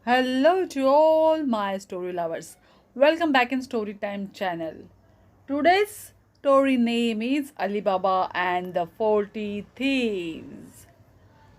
Hello to all my story lovers. Welcome back in Storytime channel. Today's story name is Alibaba and the 40 Thieves.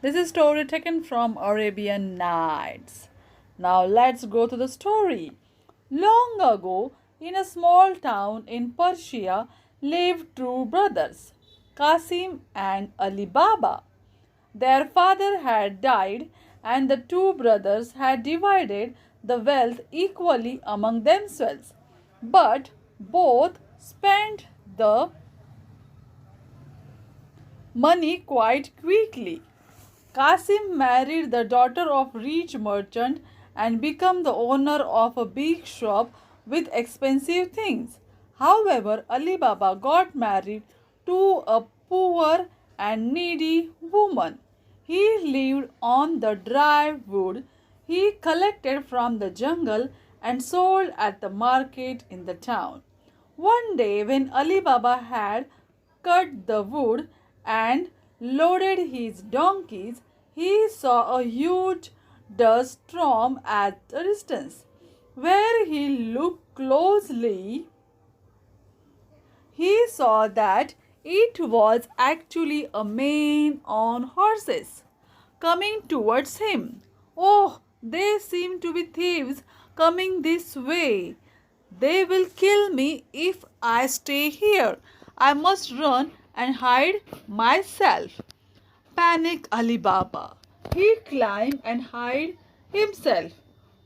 This is story taken from Arabian Nights. Now let's go to the story. Long ago, in a small town in Persia, lived two brothers, Qasim and Alibaba. Their father had died, and the two brothers had divided the wealth equally among themselves. But both spent the money quite quickly. Qasim married the daughter of rich merchant and became the owner of a big shop with expensive things. However, Ali Baba got married to a poor and needy woman. He lived on the dry wood he collected from the jungle and sold at the market in the town. One day, when Ali Baba had cut the wood and loaded his donkeys, he saw a huge dust storm at a distance. Where he looked closely, he saw that it was actually a man on horses coming towards him. Oh, they seem to be thieves coming this way. They will kill me if I stay here. I must run and hide myself. Panic Ali Baba. He climbed and hid himself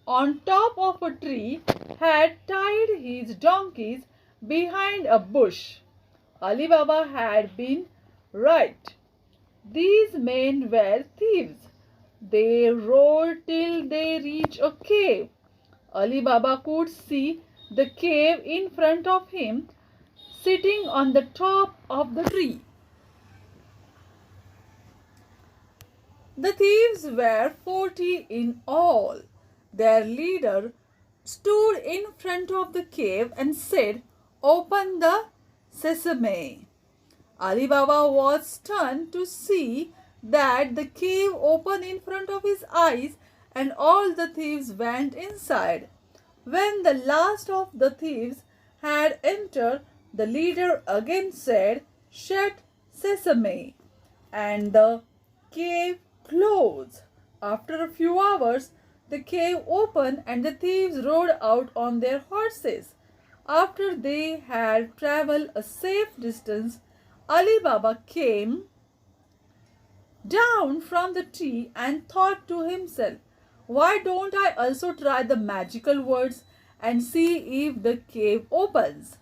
on top of a tree, had tied his donkeys behind a bush. Ali Baba had been right. These men were thieves. They rode till they reached a cave. Ali Baba could see the cave in front of him, sitting on the top of the tree. The thieves were 40 in all. Their leader stood in front of the cave and said, "Open the sesame." Ali Baba was stunned to see that the cave opened in front of his eyes and all the thieves went inside. When the last of the thieves had entered, the leader again said, "Shut sesame," and the cave closed. After a few hours, the cave opened and the thieves rode out on their horses. After they had traveled a safe distance, Ali Baba came down from the tree and thought to himself, "Why don't I also try the magical words and see if the cave opens?"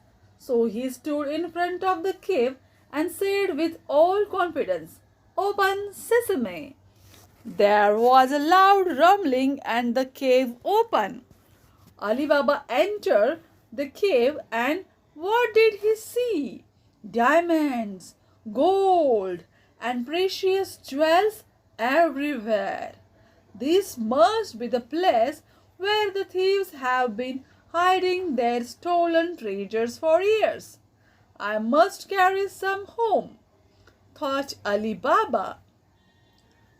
So he stood in front of the cave and said with all confidence, "Open sesame." There was a loud rumbling and the cave opened. Ali Baba entered the cave and what did he see? Diamonds, gold, and precious jewels everywhere. This must be the place where the thieves have been hiding their stolen treasures for years. I must carry some home, thought Ali Baba.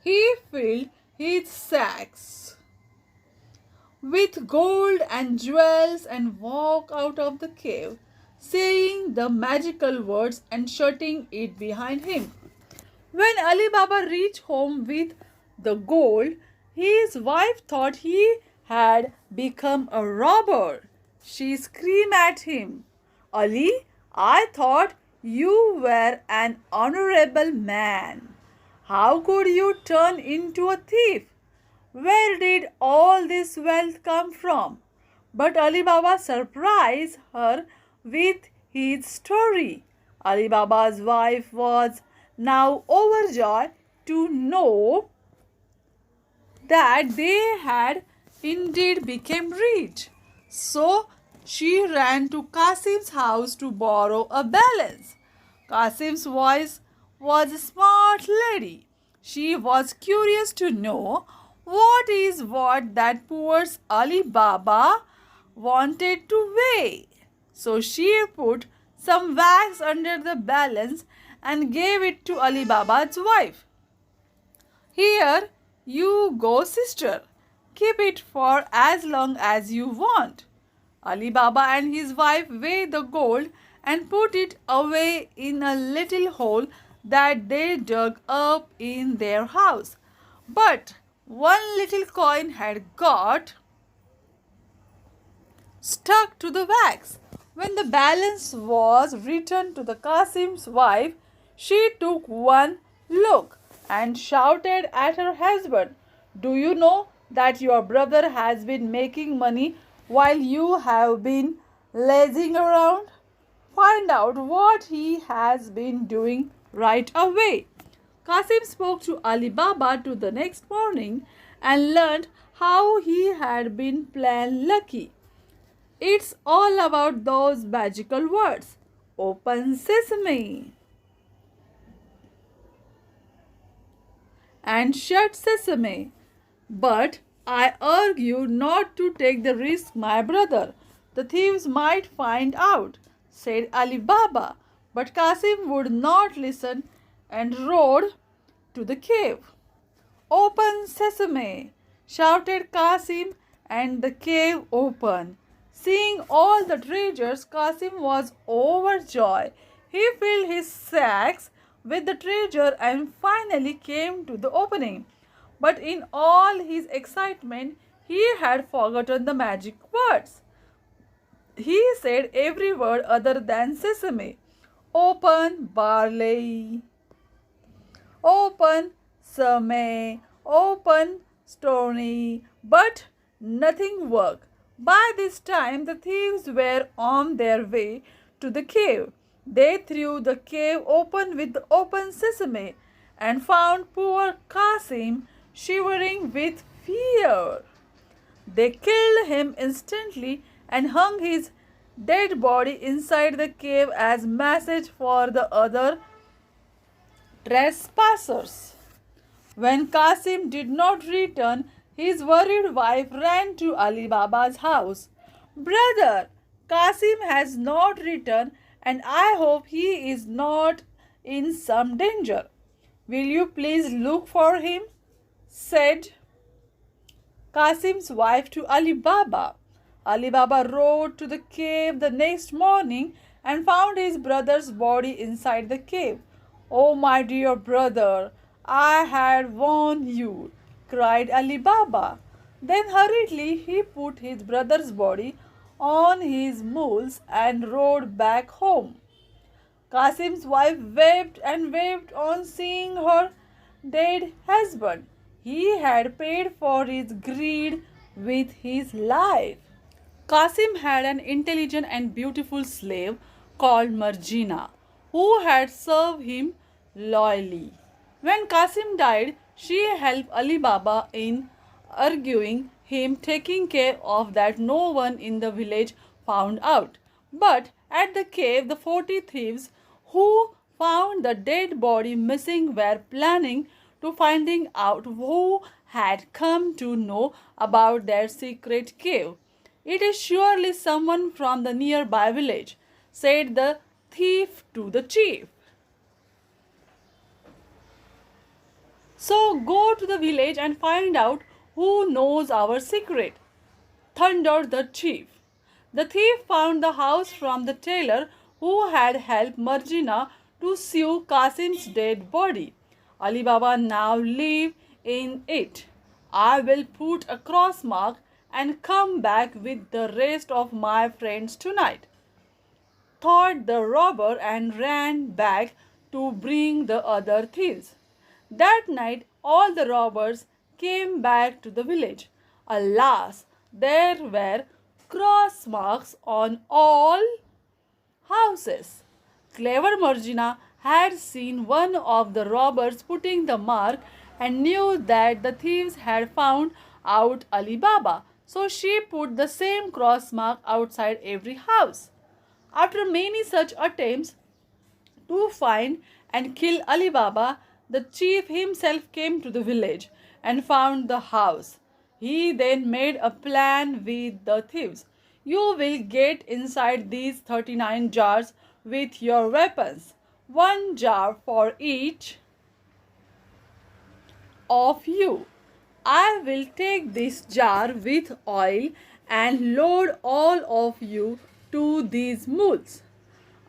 He filled his sacks with gold and jewels and walked out of the cave, saying the magical words and shutting it behind him. When Ali Baba reached home with the gold, his wife thought he had become a robber. She screamed at him, "Ali, I thought you were an honorable man. How could you turn into a thief? Where did all this wealth come from?" But Ali Baba surprised her with his story. Ali Baba's wife was now overjoyed to know that they had indeed become rich. So she ran to Qasim's house to borrow a balance. Qasim's wife was a smart lady. She was curious to know what that poor Ali Baba wanted to weigh. So she put some wax under the balance and gave it to Ali Baba's wife. "Here you go, sister. Keep it for as long as you want. Ali Baba and his wife weighed the gold and put it away in a little hole that they dug up in their house. But one little coin had got stuck to the wax. When the balance was returned to the Qasim's wife, she took one look and shouted at her husband, "Do you know that your brother has been making money while you have been lazing around? Find out what he has been doing right away." Qasim spoke to Ali Baba to the next morning and learned how he had been playing lucky. It's all about those magical words. Open sesame and shut sesame. But I urge you not to take the risk, my brother. The thieves might find out, said Ali Baba. But Qasim would not listen and rode to the cave. Open sesame, shouted Qasim, and the cave opened. Seeing all the treasures, Qasim was overjoyed. He filled his sacks with the treasure and finally came to the opening. But in all his excitement, he had forgotten the magic words. He said every word other than sesame. Open barley, open sesame, open stony, but nothing worked. By this time, the thieves were on their way to the cave. They threw the cave open with the open sesame and found poor Qasim shivering with fear. They killed him instantly and hung his dead body inside the cave as message for the other trespassers. When Qasim did not return, his worried wife ran to Ali Baba's house. "Brother, Qasim has not returned and I hope he is not in some danger. Will you please look for him?" said Qasim's wife to Ali Baba. Ali Baba rode to the cave the next morning and found his brother's body inside the cave. "Oh, my dear brother, I had warned you," cried Ali Baba. Then hurriedly he put his brother's body on his mules and rode back home. Qasim's wife wept and wept on seeing her dead husband. He had paid for his greed with his life. Qasim had an intelligent and beautiful slave called Marjina, who had served him loyally. When Qasim died, she helped Ali Baba in arguing him, taking care of that no one in the village found out. But at the cave, the 40 thieves who found the dead body missing were planning to finding out who had come to know about their secret cave. "It is surely someone from the nearby village," said the thief to the chief. "So go to the village and find out who knows our secret," thundered the chief. The thief found the house from the tailor who had helped Marjina to sew Qasim's dead body. "Ali Baba now live in it. I will put a cross mark and come back with the rest of my friends tonight," thought the robber and ran back to bring the other thieves. That night all the robbers came back to the village. Alas, there were cross marks on all houses. Clever Marjina had seen one of the robbers putting the mark and knew that the thieves had found out Ali Baba. So she put the same cross mark outside every house. After many such attempts to find and kill Ali Baba, the chief himself came to the village and found the house. He then made a plan with the thieves. "You will get inside these 39 jars with your weapons, one jar for each of you. I will take this jar with oil and load all of you to these mules.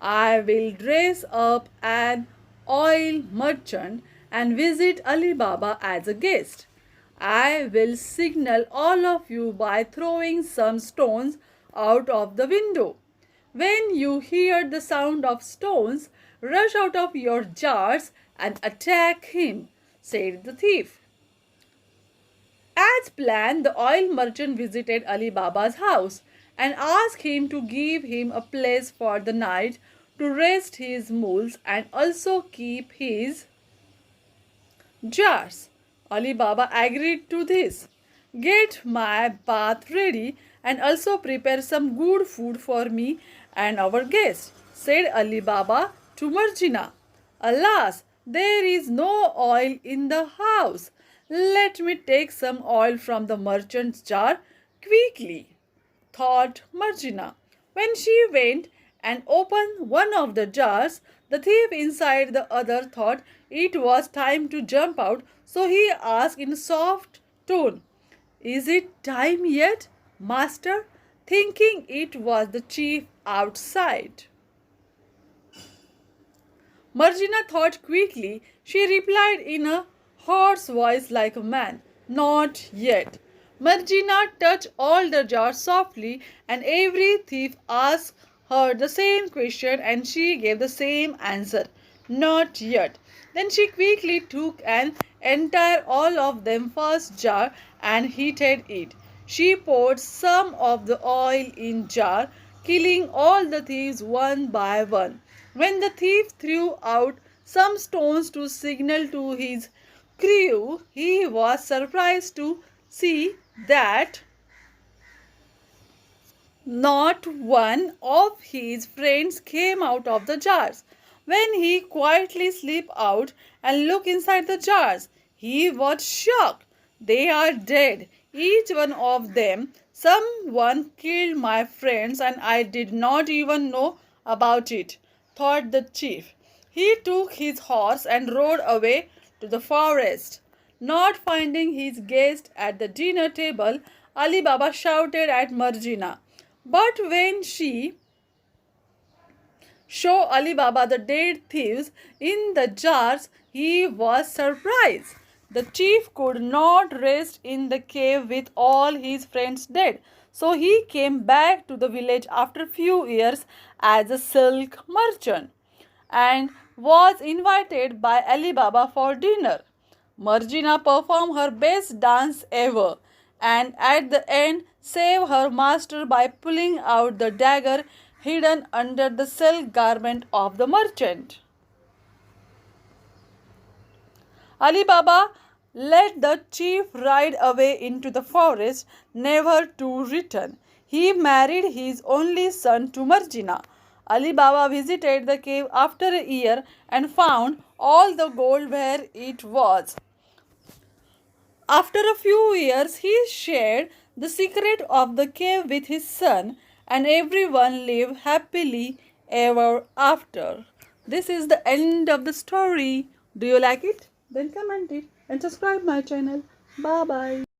I will dress up an oil merchant and visit Alibaba as a guest. I will signal all of you by throwing some stones out of the window. When you hear the sound of stones, rush out of your jars and attack him, said the thief. As planned, the oil merchant visited Ali Baba's house and asked him to give him a place for the night to rest his mules and also keep his jars. Ali Baba agreed to this. Get my bath ready and also prepare some good food for me and our guest, said Ali Baba to Marjina. Alas, there is no oil in the house. Let me take some oil from the merchant's jar quickly, thought Marjina. When she went and opened one of the jars, the thief inside the other thought it was time to jump out, so he asked in a soft tone, Is it time yet, master? Thinking it was the chief outside. Marjina thought quickly. She replied in a hoarse voice like a man, Not yet. Marjina touched all the jars softly, and every thief asked her the same question, and she gave the same answer, Not yet. Then she quickly took an entire all of them first jar and heated it. She poured some of the oil in jar, killing all the thieves one by one. When the thief threw out some stones to signal to his crew, he was surprised to see that not one of his friends came out of the jars. When he quietly slipped out and looked inside the jars, he was shocked. They are dead, each one of them. Someone killed my friends and I did not even know about it, thought the chief. He took his horse and rode away to the forest. Not finding his guest at the dinner table, Ali Baba shouted at Marjina. But when she showed Ali Baba the dead thieves in the jars, he was surprised. The chief could not rest in the cave with all his friends dead, so he came back to the village after a few years as a silk merchant and was invited by Ali Baba for dinner. Marjina performed her best dance ever and at the end saved her master by pulling out the dagger hidden under the silk garment of the merchant. Ali Baba let the chief ride away into the forest, never to return. He married his only son to Marjina. Ali Baba visited the cave after a year and found all the gold where it was. After a few years, he shared the secret of the cave with his son, and everyone lived happily ever after. This is the end of the story. Do you like it? Then comment it and subscribe my channel. Bye bye.